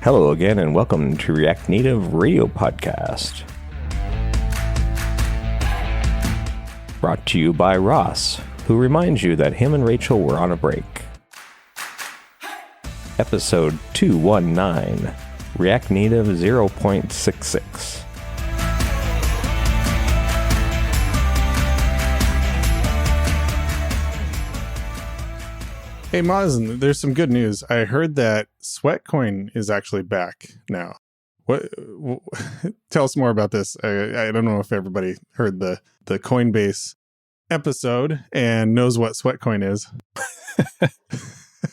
Hello again, and welcome to React Native Radio Podcast. Brought to you by Ross, who reminds you that him and Rachel were on a break. Episode 219, React Native 0.66. Hey Mazen, there's some good news. I heard that Sweatcoin is actually back now. What? Tell us more about this. I don't know if everybody heard the Coinbase episode and knows what Sweatcoin is.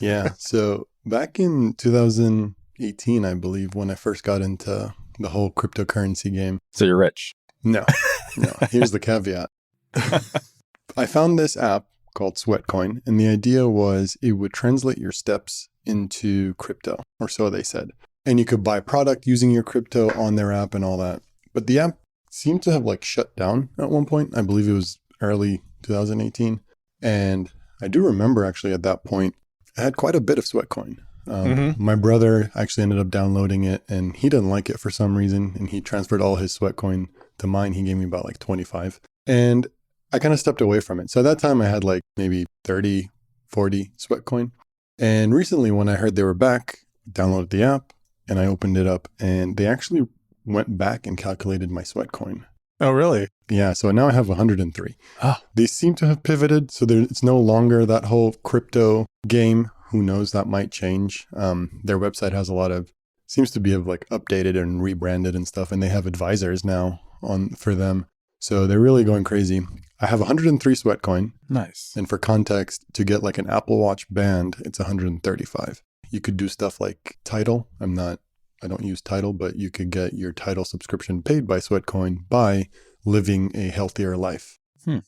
Yeah, so back in 2018, I believe, when I first got into the whole cryptocurrency game. So you're rich? No. Here's the caveat. I found this app called Sweatcoin, and the idea was it would translate your steps into crypto, or so they said. And you could buy product using your crypto on their app and all that. But the app seemed to have shut down at one point. I believe it was early 2018. And I do remember actually at that point, I had quite a bit of Sweatcoin. My brother actually ended up downloading it, and he didn't like it for some reason. And he transferred all his Sweatcoin to mine. He gave me about 25. And I kind of stepped away from it. So at that time I had maybe 30, 40 Sweatcoin. And recently when I heard they were back, downloaded the app and I opened it up, and they actually went back and calculated my Sweatcoin. Oh, really? Yeah. So now I have 103. Oh. They seem to have pivoted. So it's no longer that whole crypto game. Who knows, that might change. Their website has seems to be updated and rebranded and stuff. And they have advisors now for them. So they're really going crazy. I have 103 Sweatcoin. Nice. And for context, to get an Apple Watch band, it's 135. You could do stuff like Tidal. I don't use Tidal, but you could get your Tidal subscription paid by Sweatcoin by living a healthier life.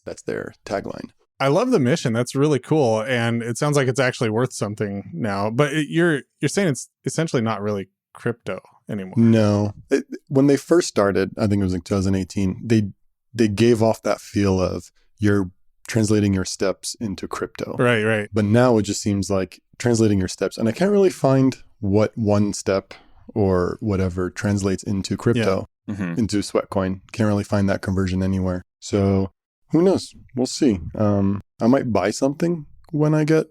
That's their tagline. I love the mission. That's really cool. And it sounds like it's actually worth something now. But you're saying it's essentially not really crypto anymore. No. When they first started, I think it was 2018, they gave off that feel of you're translating your steps into crypto. Right. But now it just seems like translating your steps. And I can't really find what one step or whatever translates into crypto, into Sweatcoin. Can't really find that conversion anywhere. So who knows? We'll see. I might buy something when I get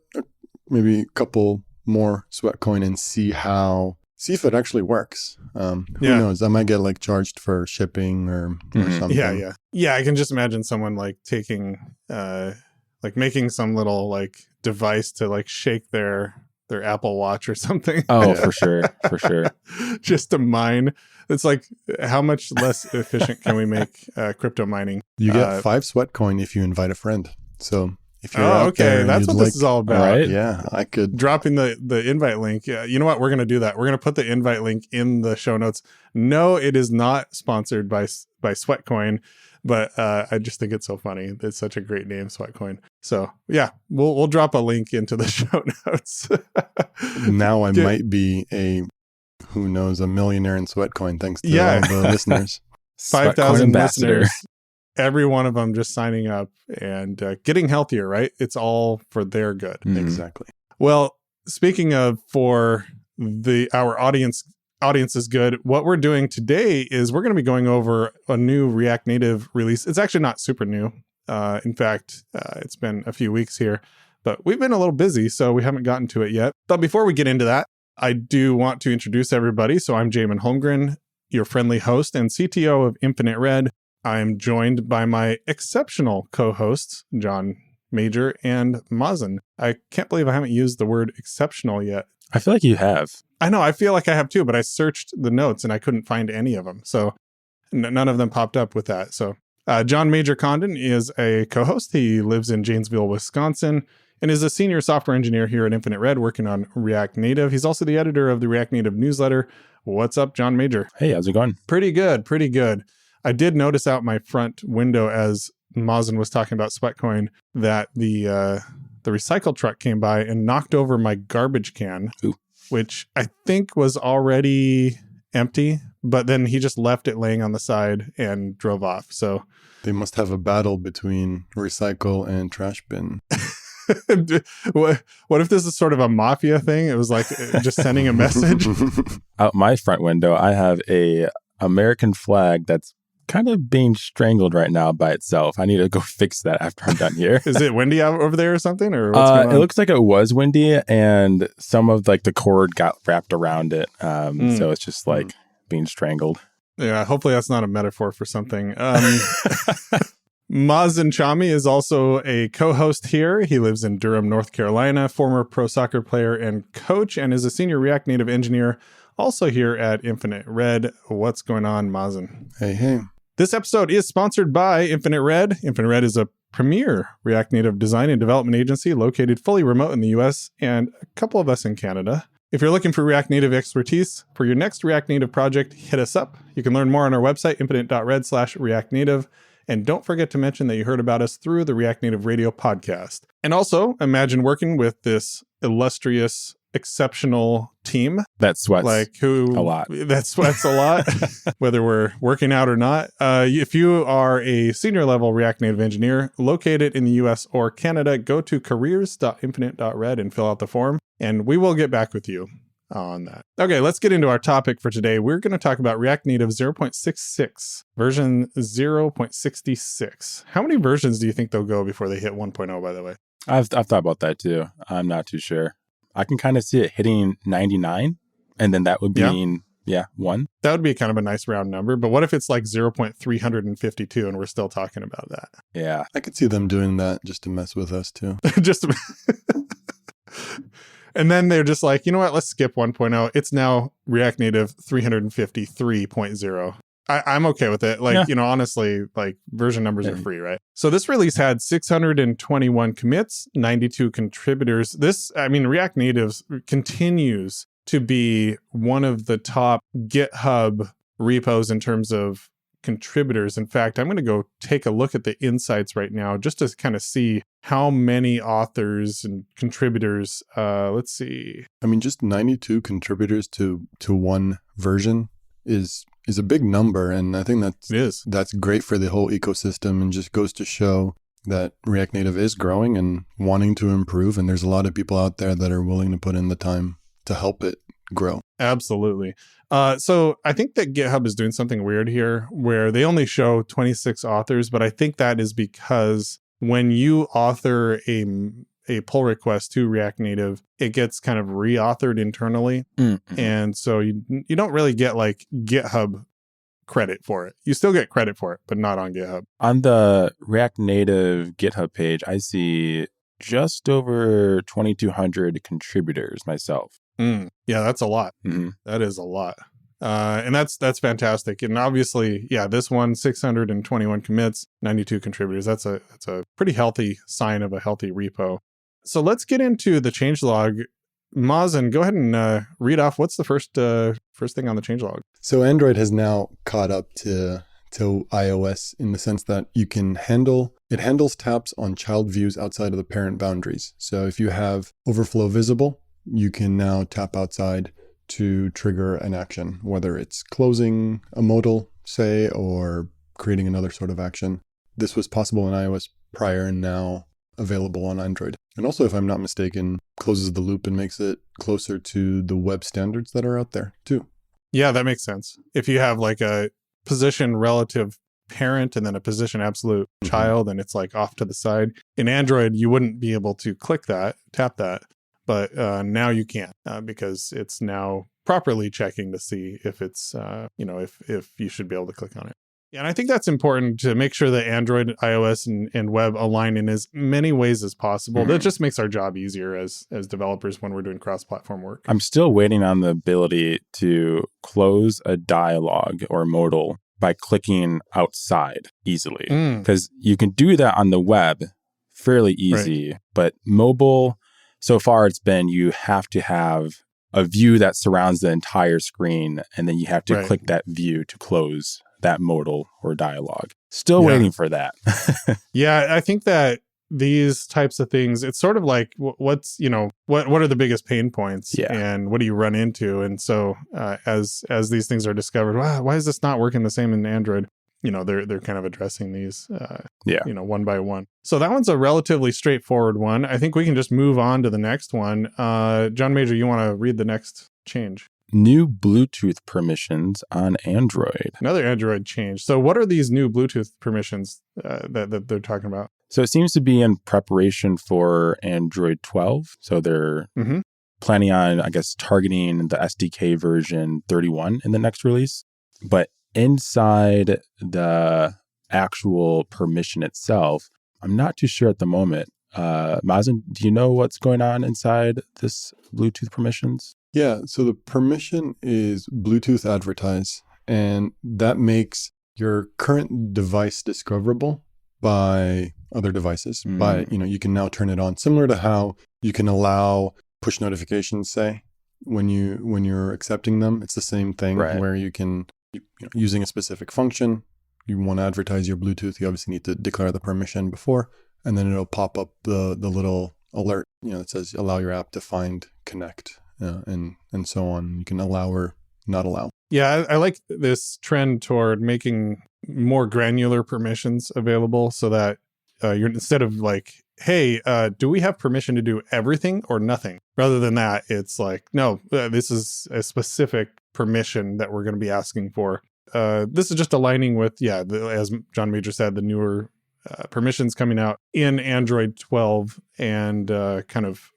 maybe a couple more Sweatcoin and see if it actually works. Who knows? I might get charged for shipping or something. Yeah. I can just imagine someone taking, making some little device to shake their Apple Watch or something. Oh, for sure. Just to mine. It's how much less efficient can we make crypto mining? You get 5 Sweatcoin if you invite a friend. So if you're out there, that's what this is all about. Right? Yeah, I could. Dropping the invite link. Yeah, you know what? We're going to do that. We're going to put the invite link in the show notes. No, it is not sponsored by Sweatcoin, but I just think it's so funny. It's such a great name, Sweatcoin. So yeah, we'll drop a link into the show notes. Now I might be a millionaire in Sweatcoin thanks to all the listeners. 5,000 listeners. Every one of them just signing up and getting healthier, right? It's all for their good. Exactly. Well, speaking of for our audience's good, what we're doing today is we're going to be going over a new React Native release. It's actually not super new. In fact, it's been a few weeks here, but we've been a little busy, so we haven't gotten to it yet. But before we get into that, I do want to introduce everybody. So I'm Jamon Holmgren, your friendly host and CTO of Infinite Red. I am joined by my exceptional co-hosts, Jon Major and Mazen. I can't believe I haven't used the word exceptional yet. I feel like you have. I know, I feel like I have too, but I searched the notes and I couldn't find any of them. So none of them popped up with that. So Jon Major Condon is a co-host. He lives in Janesville, Wisconsin, and is a senior software engineer here at Infinite Red working on React Native. He's also the editor of the React Native newsletter. What's up, Jon Major? Hey, how's it going? Pretty good. I did notice out my front window as Mazen was talking about Sweatcoin that the recycle truck came by and knocked over my garbage can, which I think was already empty, but then he just left it laying on the side and drove off. So They must have a battle between recycle and trash bin. what if this is sort of a mafia thing? It was like just sending a message. Out my front window, I have a American flag that's kind of being strangled right now by itself. I need to go fix that after I'm done here. Is it windy out over there or something? Or what's going on? It looks like it was windy, and some of like the cord got wrapped around it. So it's just like being strangled. Yeah, hopefully that's not a metaphor for something. Mazen Chami is also a co-host here. He lives in Durham, North Carolina, former pro soccer player and coach, and is a senior React Native engineer, also here at Infinite Red. What's going on, Mazen? Hey. This episode is sponsored by Infinite Red. Infinite Red is a premier React Native design and development agency located fully remote in the US and a couple of us in Canada. If you're looking for React Native expertise for your next React Native project, hit us up. You can learn more on our website, infinite.red/React Native. And don't forget to mention that you heard about us through the React Native Radio podcast. And also, imagine working with this illustrious, exceptional team. That sweats a lot. That sweats a lot, whether we're working out or not. If you are a senior level React Native engineer located in the US or Canada, go to careers.infinite.red and fill out the form, and we will get back with you on that. Okay, let's get into our topic for today. We're going to talk about React Native 0.66, version 0.66. How many versions do you think they'll go before they hit 1.0, by the way? I've thought about that too. I'm not too sure. I can kind of see it hitting 99, and then that would mean, 1. That would be kind of a nice round number, but what if it's like 0.352 and we're still talking about that? Yeah. I could see them doing that just to mess with us too. And then they're just like, you know what, let's skip 1.0. It's now React Native 353.0. I'm okay with it. Honestly, like version numbers are free, right? So this release had 621 commits, 92 contributors. React Native continues to be one of the top GitHub repos in terms of contributors. In fact, I'm going to go take a look at the insights right now just to kind of see how many authors and contributors. Let's see. Just 92 contributors to one version is a big number, and I think that's great for the whole ecosystem, and just goes to show that React Native is growing and wanting to improve, and there's a lot of people out there that are willing to put in the time to help it grow. Absolutely. So I think that GitHub is doing something weird here where they only show 26 authors, but I think that is because when you author a pull request to React Native, it gets kind of re-authored internally. Mm-hmm. And so you don't really get like GitHub credit for it. You still get credit for it, but not on GitHub. On the React Native GitHub page, I see just over 2,200 contributors myself. Yeah, that's a lot. Mm-hmm. That is a lot. And that's fantastic. And obviously, this one, 621 commits, 92 contributors. That's a pretty healthy sign of a healthy repo. So let's get into the changelog. Mazen, go ahead and read off what's the first thing on the changelog. So Android has now caught up to iOS in the sense that it handles taps on child views outside of the parent boundaries. So if you have overflow visible, you can now tap outside to trigger an action, whether it's closing a modal, say, or creating another sort of action. This was possible in iOS prior and now available on Android. And also, if I'm not mistaken, closes the loop and makes it closer to the web standards that are out there too. Yeah, that makes sense. If you have like a position relative parent and then a position absolute child, and it's like off to the side. In Android, you wouldn't be able to tap that. But now you can because it's now properly checking to see if it's, if you should be able to click on it. Yeah, and I think that's important to make sure that Android, iOS, and web align in as many ways as possible. Mm-hmm. That just makes our job easier as developers when we're doing cross-platform work. I'm still waiting on the ability to close a dialog or modal by clicking outside easily. Because you can do that on the web fairly easy, right. But mobile... So far, it's been you have to have a view that surrounds the entire screen, and then you have to click that view to close that modal or dialogue. Still waiting for that. Yeah, I think that these types of things, it's sort of like what's, what are the biggest pain points and what do you run into? And so as these things are discovered, wow, why is this not working the same in Android? They're kind of addressing these, one by one. So that one's a relatively straightforward one. I think we can just move on to the next one. Jon Major, you want to read the next change? New Bluetooth permissions on Android. Another Android change. So what are these new Bluetooth permissions that they're talking about? So it seems to be in preparation for Android 12. So they're planning on, I guess, targeting the SDK version 31 in the next release. But inside the actual permission itself, I'm not too sure at the moment. Mazen, do you know what's going on inside this Bluetooth permissions? Yeah, so the permission is Bluetooth advertise, and that makes your current device discoverable by other devices. By, you can now turn it on, similar to how you can allow push notifications, say, when you're accepting them. It's the same thing where you can, using a specific function, you want to advertise your Bluetooth, you obviously need to declare the permission before, and then it'll pop up the little alert, that says allow your app to find connect. And so on. You can allow or not allow. Yeah, I like this trend toward making more granular permissions available so that you're, instead of like, hey, do we have permission to do everything or nothing? Rather than that, it's like, no, this is a specific permission that we're going to be asking for. This is just aligning with, as Jon Major said, the newer permissions coming out in Android 12 and kind of,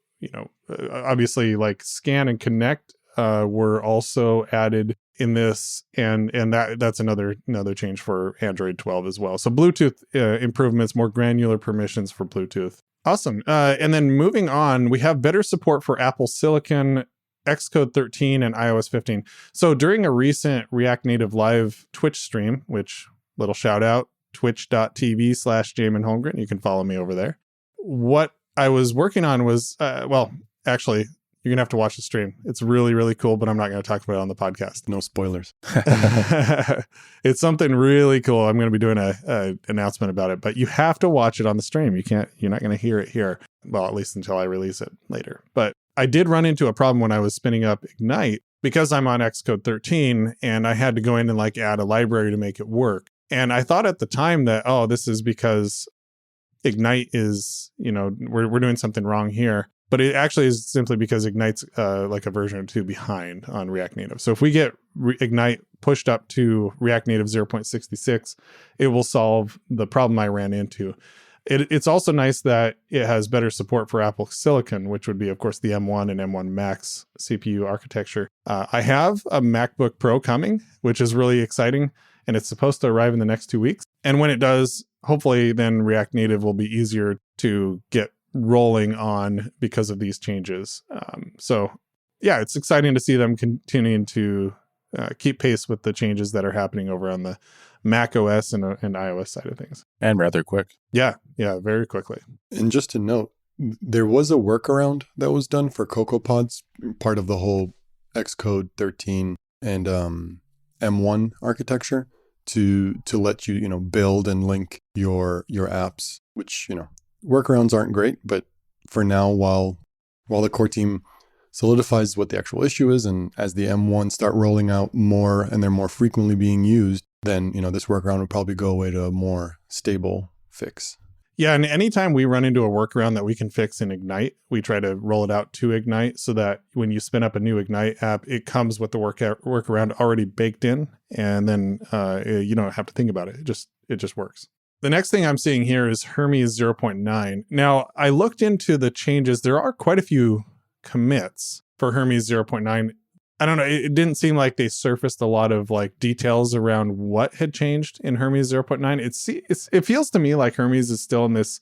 obviously like scan and connect were also added in this, and that's another change for Android 12 as well. So Bluetooth improvements, more granular permissions for Bluetooth. Awesome. And then moving on, we have better support for Apple Silicon, Xcode 13, and iOS 15. So during a recent React Native Live Twitch stream, which little shout out, twitch.tv/Jamon Holmgren. You can follow me over there. What I was working on was, actually, you're going to have to watch the stream. It's really, really cool, but I'm not going to talk about it on the podcast. No spoilers. It's something really cool. I'm going to be doing a announcement about it, but you have to watch it on the stream. You're not going to hear it here. Well, at least until I release it later. But I did run into a problem when I was spinning up Ignite because I'm on Xcode 13 and I had to go in and like add a library to make it work. And I thought at the time that, this is because Ignite is, we're doing something wrong here. But it actually is simply because Ignite's like a version or two behind on React Native. So if we get Ignite pushed up to React Native 0.66, it will solve the problem I ran into. It's also nice that it has better support for Apple Silicon, which would be, of course, the M1 and M1 Max CPU architecture. I have a MacBook Pro coming, which is really exciting, and it's supposed to arrive in the next 2 weeks. And when it does, hopefully then React Native will be easier to get rolling on because of these changes. It's exciting to see them continuing to keep pace with the changes that are happening over on the Mac OS and iOS side of things. And rather quick. Yeah, very quickly. And just to note, there was a workaround that was done for CocoaPods, part of the whole Xcode 13 and M1 architecture to let you, build and link your apps, which, workarounds aren't great, but for now, while the core team solidifies what the actual issue is, and as the M1 start rolling out more and they're more frequently being used, then this workaround would probably go away to a more stable fix. Yeah, and anytime we run into a workaround that we can fix in Ignite, we try to roll it out to Ignite so that when you spin up a new Ignite app, it comes with the workaround already baked in, and then you don't have to think about it. It just works. The next thing I'm seeing here is Hermes 0.9. Now, I looked into the changes. There are quite a few commits for Hermes 0.9. I don't know. It didn't seem like they surfaced a lot of like details around what had changed in Hermes 0.9. It feels to me like Hermes is still in this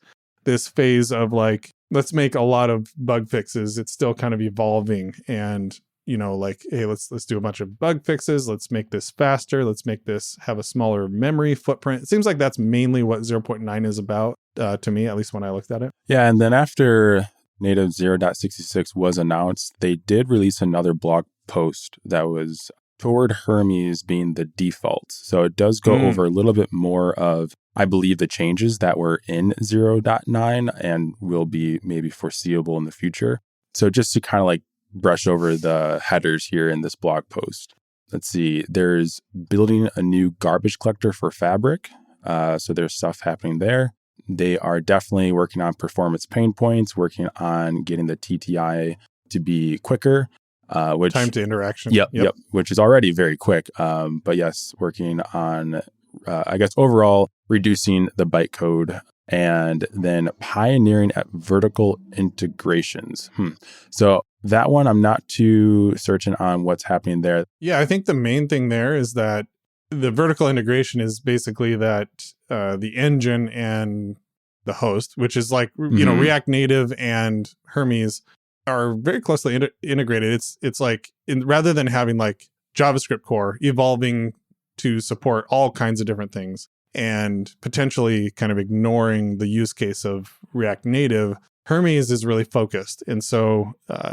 phase of like, let's make a lot of bug fixes. It's still kind of evolving, and hey, let's do a bunch of bug fixes. Let's make this faster. Let's make this have a smaller memory footprint. It seems like that's mainly what 0.9 is about to me, at least when I looked at it. Yeah, and then after native 0.66 was announced, they did release another blog post that was toward Hermes being the default. So it does go over a little bit more of, I believe, the changes that were in 0.9 and will be maybe foreseeable in the future. So just to kind of like brush over the headers here in this blog post. Let's see, there's building a new garbage collector for Fabric. So there's stuff happening there. They are definitely working on performance pain points, working on getting the TTI to be quicker. Which time to interaction. Yep. Which is already very quick. But yes, working on, I guess, overall reducing the bytecode and then pioneering at vertical integrations. So that one, I'm not too certain on what's happening there. Yeah, I think the main thing there is that the vertical integration is basically that the engine and the host, which is like, you know, React Native and Hermes are very closely integrated. It's like, rather than having like JavaScript core evolving to support all kinds of different things and potentially kind of ignoring the use case of React Native, Hermes is really focused. And so,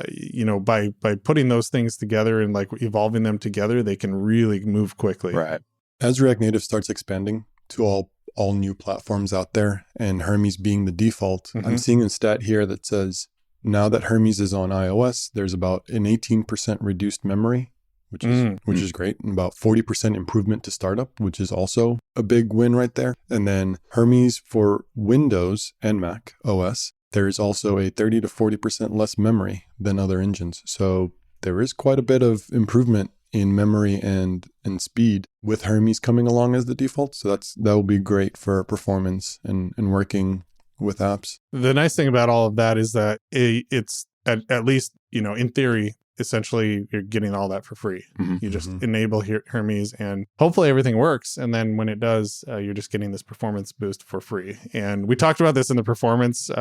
you know, by putting those things together and like evolving them together, they can really move quickly. Right. As React Native starts expanding to all new platforms out there and Hermes being the default, I'm seeing a stat here that says now that Hermes is on iOS, there's about an 18% reduced memory, which is great, and about 40% improvement to startup, which is also a big win right there. And then Hermes for Windows and Mac OS, there is also a 30 to 40% less memory than other engines. So there is quite a bit of improvement in memory and speed with Hermes coming along as the default. So that will be great for performance and working with apps. The nice thing about all of that is that it's at least, you know, in theory, essentially you're getting all that for free. You just enable Hermes and hopefully everything works. And then when it does, you're just getting this performance boost for free. And we talked about this in the performance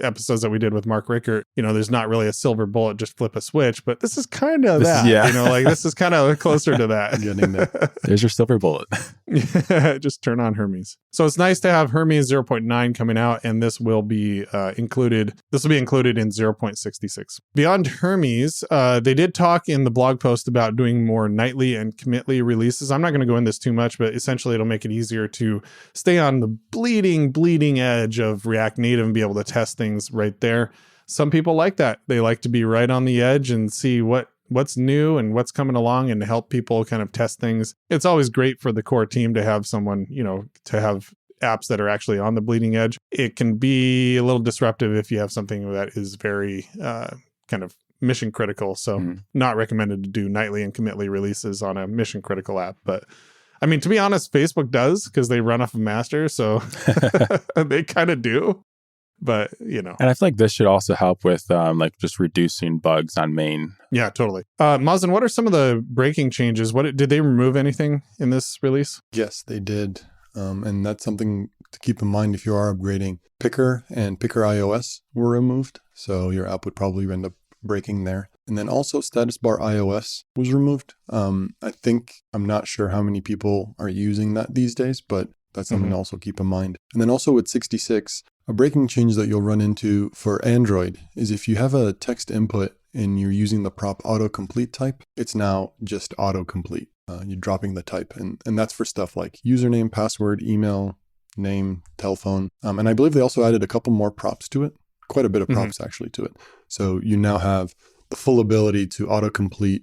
episodes that we did with Mark Rickert. You know, there's not really a silver bullet, just flip a switch, but this is kind of that, you know, like this is kind of closer to that. Getting there. There's your silver bullet. Just turn on Hermes. So it's nice to have Hermes 0.9 coming out, and this will be included. This will be included in 0.66. Beyond Hermes, they did talk in the blog post about doing more nightly and commitly releases. I'm not going to go into this too much, but essentially it'll make it easier to stay on the bleeding edge of React Native and be able to test things right there. Some people like that. They like to be right on the edge and see what's new and what's coming along and help people kind of test things. It's always great for the core team to have someone, you know, to have apps that are actually on the bleeding edge. It can be a little disruptive if you have something that is very kind of mission critical. So not recommended to do nightly and commitly releases on a mission critical app. But I mean, to be honest, Facebook does because they run off of master. So they kind of do. But, you know. And I feel like this should also help with like just reducing bugs on main. Yeah, totally. Mazen, what are some of the breaking changes? Did they remove anything in this release? Yes, they did. And that's something to keep in mind if you are upgrading. Picker and Picker iOS were removed. So your app would probably end up breaking there. And then also status bar iOS was removed. I'm not sure how many people are using that these days, but that's something to also keep in mind. And then also with 66, a breaking change that you'll run into for Android is if you have a text input and you're using the prop autocomplete type, it's now just autocomplete. You're dropping the type. And that's for stuff like username, password, email, name, telephone. And I believe they also added a couple more props to it. Quite a bit of props actually to it. So you now have the full ability to autocomplete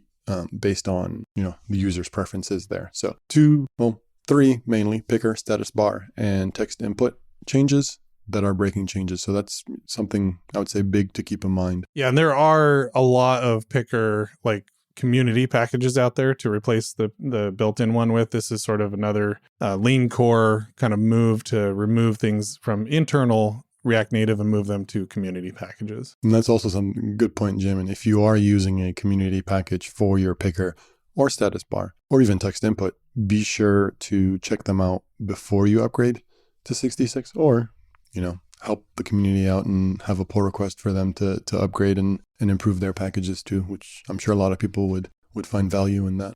based on, you know, the user's preferences there. So 3 mainly, picker, status bar, and text input changes that are breaking changes. So that's something I would say big to keep in mind. Yeah, and there are a lot of picker like community packages out there to replace the built-in one with. This is sort of another lean core kind of move to remove things from internal React Native and move them to community packages. And that's also some good point, Jamon. If you are using a community package for your picker or status bar or even text input, be sure to check them out before you upgrade to 66 or, you know, help the community out and have a pull request for them to upgrade and improve their packages too, which I'm sure a lot of people would find value in that.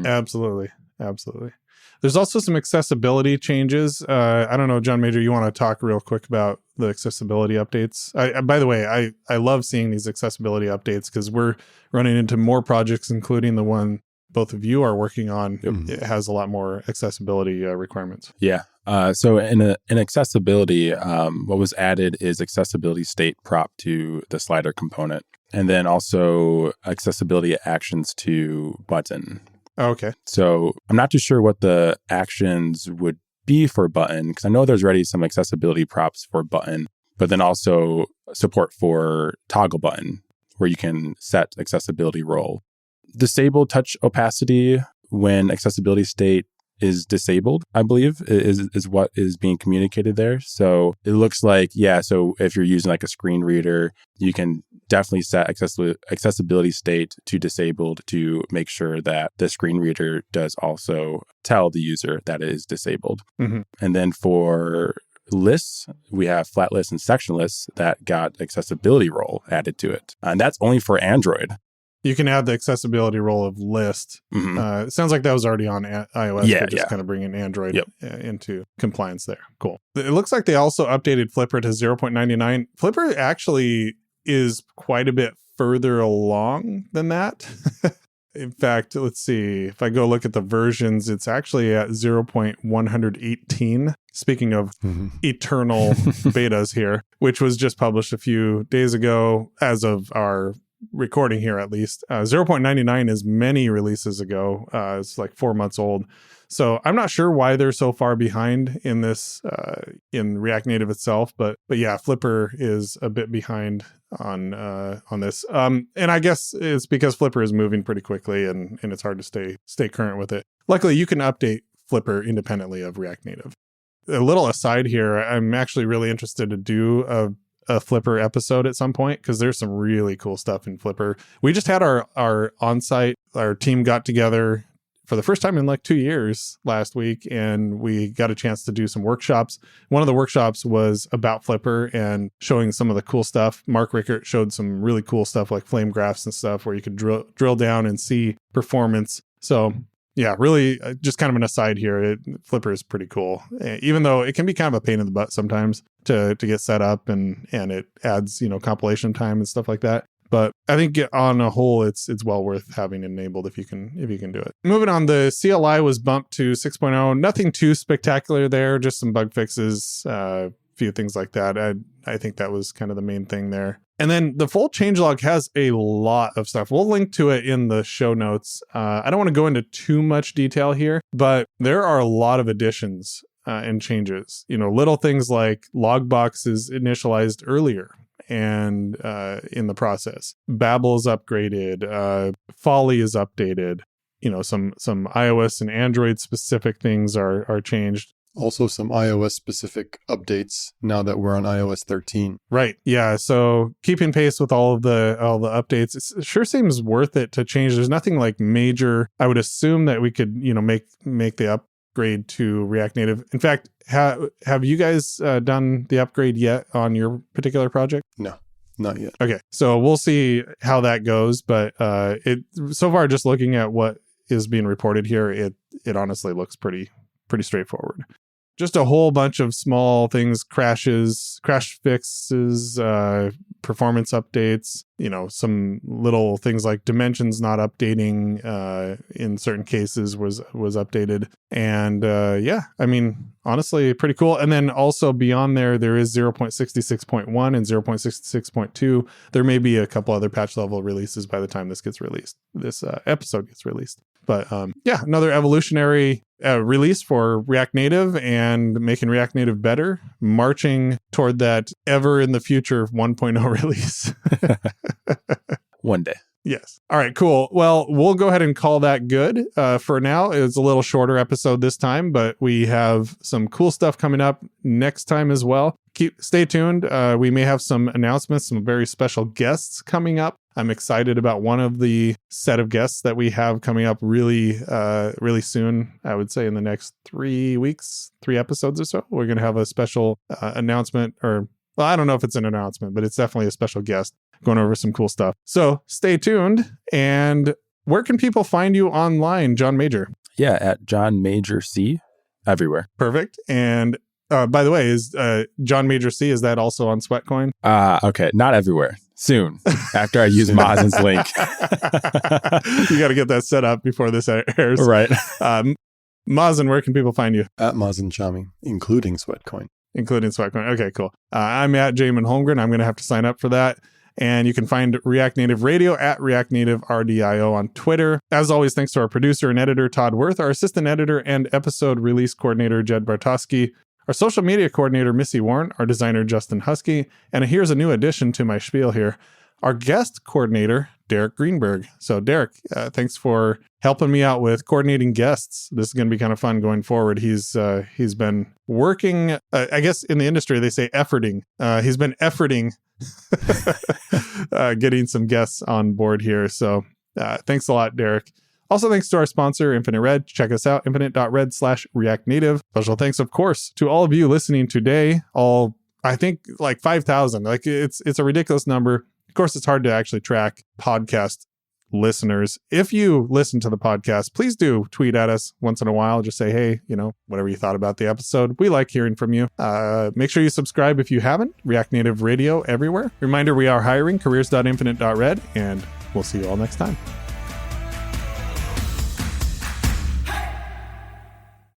Absolutely. There's also some accessibility changes. I don't know, Jon Major, you want to talk real quick about the accessibility updates? By the way, I love seeing these accessibility updates because we're running into more projects, including the one both of you are working on, it has a lot more accessibility requirements. Yeah. So in accessibility, what was added is accessibility state prop to the slider component, and then also accessibility actions to button. Okay. So I'm not too sure what the actions would be for button, because I know there's already some accessibility props for button, but then also support for toggle button, where you can set accessibility role. Disable touch opacity when accessibility state is disabled, I believe, is what is being communicated there. So it looks like, so if you're using like a screen reader, you can definitely set accessibility state to disabled to make sure that the screen reader does also tell the user that it is disabled. Mm-hmm. And then for lists, we have flat lists and section lists that got accessibility role added to it. And that's only for Android. You can add the accessibility role of list. It sounds like that was already on iOS, but just kind of bringing Android into compliance there. Cool. It looks like they also updated Flipper to 0.99. Flipper actually is quite a bit further along than that. In fact, let's see. If I go look at the versions, it's actually at 0.118. Speaking of eternal betas here, which was just published a few days ago as of our recording here, at least. 0.99 is many releases ago. It's like 4 months old. So I'm not sure why they're so far behind in this, in React Native itself, but yeah, Flipper is a bit behind on this. And I guess it's because Flipper is moving pretty quickly and it's hard to stay current with it. Luckily, you can update Flipper independently of React Native. A little aside here, I'm actually really interested to do a Flipper episode at some point, because there's some really cool stuff in Flipper. We just had our on-site, our team got together for the first time in like 2 years last week, and we got a chance to do some workshops. One of the workshops was about Flipper and showing some of the cool stuff. Mark Rickert showed some really cool stuff like flame graphs and stuff where you could drill down and see performance. So yeah, really just kind of an aside here. Flipper is pretty cool, even though it can be kind of a pain in the butt sometimes to get set up, and it adds, compilation time and stuff like that. But I think on a whole, it's well worth having enabled if you can do it. Moving on, the CLI was bumped to 6.0. Nothing too spectacular there, just some bug fixes, a few things like that. I think that was kind of the main thing there. And then the full changelog has a lot of stuff. We'll link to it in the show notes. I don't want to go into too much detail here, but there are a lot of additions and changes. Little things like Logbox is initialized earlier and in the process. Babel is upgraded. Folly is updated. Some iOS and Android specific things are changed. Also some iOS specific updates now that we're on iOS 13. Right. Yeah. So keeping pace with all the updates, it sure seems worth it to change. There's nothing like major. I would assume that we could, make the upgrade to React Native. In fact, have you guys done the upgrade yet on your particular project? No, not yet. Okay. So we'll see how that goes. But so far, just looking at what is being reported here, it honestly looks pretty straightforward. Just a whole bunch of small things, crash fixes, performance updates, some little things like dimensions not updating in certain cases was updated. And honestly, pretty cool. And then also beyond there is 0.66.1 and 0.66.2. There may be a couple other patch level releases by the time this episode gets released. But another evolutionary release for React Native and making React Native better, marching toward that ever in the future 1.0 release. One day. Yes. All right, cool. Well, we'll go ahead and call that good. For now, it's a little shorter episode this time, but we have some cool stuff coming up next time as well. Stay tuned. We may have some announcements, some very special guests coming up. I'm excited about one of the set of guests that we have coming up really soon. I would say in the next 3 weeks, 3 episodes or so. We're going to have a special announcement, well, I don't know if it's an announcement, but it's definitely a special guest going over some cool stuff. So stay tuned. And where can people find you online, Jon Major? Yeah, at Jon Major C everywhere. Perfect. And by the way, is Jon Major C, is that also on Sweatcoin? Okay, not everywhere. Soon, after I use Mazen's link. You got to get that set up before this airs. Right. Mazen, where can people find you? At Mazen Charming, including Sweatcoin. Including Sweatcoin. Okay, cool. I'm at Jamon Holmgren. I'm going to have to sign up for that. And you can find React Native Radio at React Native RDIO on Twitter. As always, thanks to our producer and editor, Todd Worth, our assistant editor and episode release coordinator, Jed Bartoski, our social media coordinator, Missy Warren, our designer, Justin Husky. And here's a new addition to my spiel here. Our guest coordinator, Derek Greenberg. So Derek, thanks for helping me out with coordinating guests. This is going to be kind of fun going forward. He's been working, I guess in the industry, they say efforting. He's been efforting getting some guests on board here. So thanks a lot, Derek. Also, thanks to our sponsor, Infinite Red. Check us out, infinite.red/React Native. Special thanks, of course, to all of you listening today. I think like 5,000. Like it's a ridiculous number. Of course, it's hard to actually track podcast listeners. If you listen to the podcast, please do tweet at us once in a while. Just say, hey, whatever you thought about the episode. We like hearing from you. Make sure you subscribe if you haven't. React Native Radio everywhere. Reminder, we are hiring, careers.infinite.red, and we'll see you all next time.